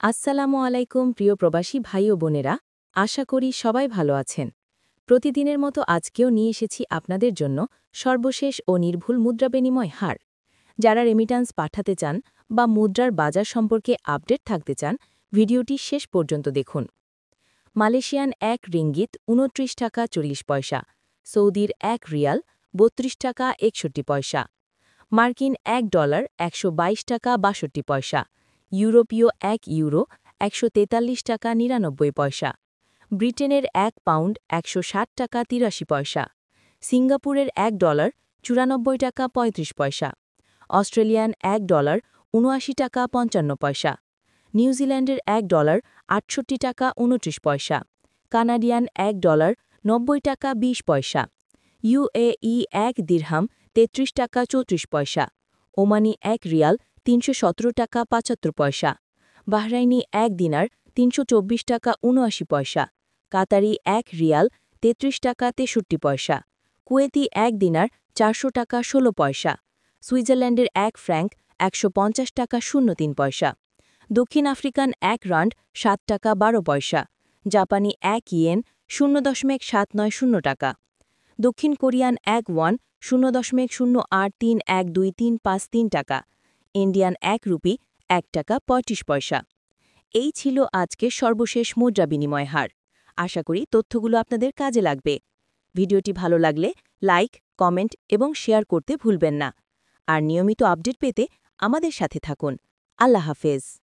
আসসালামু আলাইকুম প্রিয় প্রবাসী ভাই ও বোনেরা, আশা করি সবাই ভালো আছেন। প্রতিদিনের মতো আজকেও নিয়ে এসেছি আপনাদের জন্য সর্বশেষ ও নির্ভুল মুদ্রা বিনিময় হার। যারা রেমিট্যান্স পাঠাতে চান বা মুদ্রার বাজার সম্পর্কে আপডেট থাকতে চান, ভিডিওটি শেষ পর্যন্ত দেখুন। মালয়েশিয়ান ১ রিঙ্গিত ২৯ টাকা ৪০ পয়সা, সৌদির ১ রিয়াল ৩২ টাকা ৬১ পয়সা, মার্কিন $১ ১২২ টাকা ৬২ পয়সা, ইউরোপীয় ১ ইউরো ১৪৩ টাকা ৯৯ পয়সা, ব্রিটেনের ১ পাউন্ড ১৬০ টাকা ৮৩ পয়সা, সিঙ্গাপুরের $১ ৯৪ টাকা ৩৫ পয়সা, অস্ট্রেলিয়ান $১ ৭৯ টাকা ৫৫ পয়সা, নিউজিল্যান্ডের $১ ৬৮ টাকা ২৯ পয়সা, কানাডিয়ান $১ ৯০ টাকা ২০ পয়সা, ইউএই ১ দিরহাম ৩৩ টাকা ৩৪ পয়সা, ওমানি ১ রিয়াল ৩১৭ টাকা ৭৫ পয়সা, বাহরাইনি ১ দিনার ৩২৪ টাকা ৭৯ পয়সা, কাতারি ১ রিয়াল ৩৩ টাকা ৬৩ পয়সা, কুয়েতি ১ দিনার ৪০০ টাকা ১৬ পয়সা, সুইজারল্যান্ডের ১ ফ্র্যাঙ্ক ১৫০ টাকা ০৩ পয়সা, দক্ষিণ আফ্রিকান ১ রান্ড ৭ টাকা ১২ পয়সা, জাপানি ১ ইয়েন ০.৭৯০ টাকা, দক্ষিণ কোরিয়ান ১ ওয়ান ০.০৮৩১২৩৫৩ টাকা, ইন্ডিয়ান ১ রুপি ১ টাকা ৩৫ পয়সা। এই ছিল আজকের সর্বশেষ মুদ্রা বিনিময় হার। আশা করি তথ্যগুলো আপনাদের কাজে লাগবে। ভিডিওটি ভালো লাগলে লাইক, কমেন্ট এবং শেয়ার করতে ভুলবেন না। আর নিয়মিত আপডেট পেতে আমাদের সাথে থাকুন। আল্লাহ হাফেজ।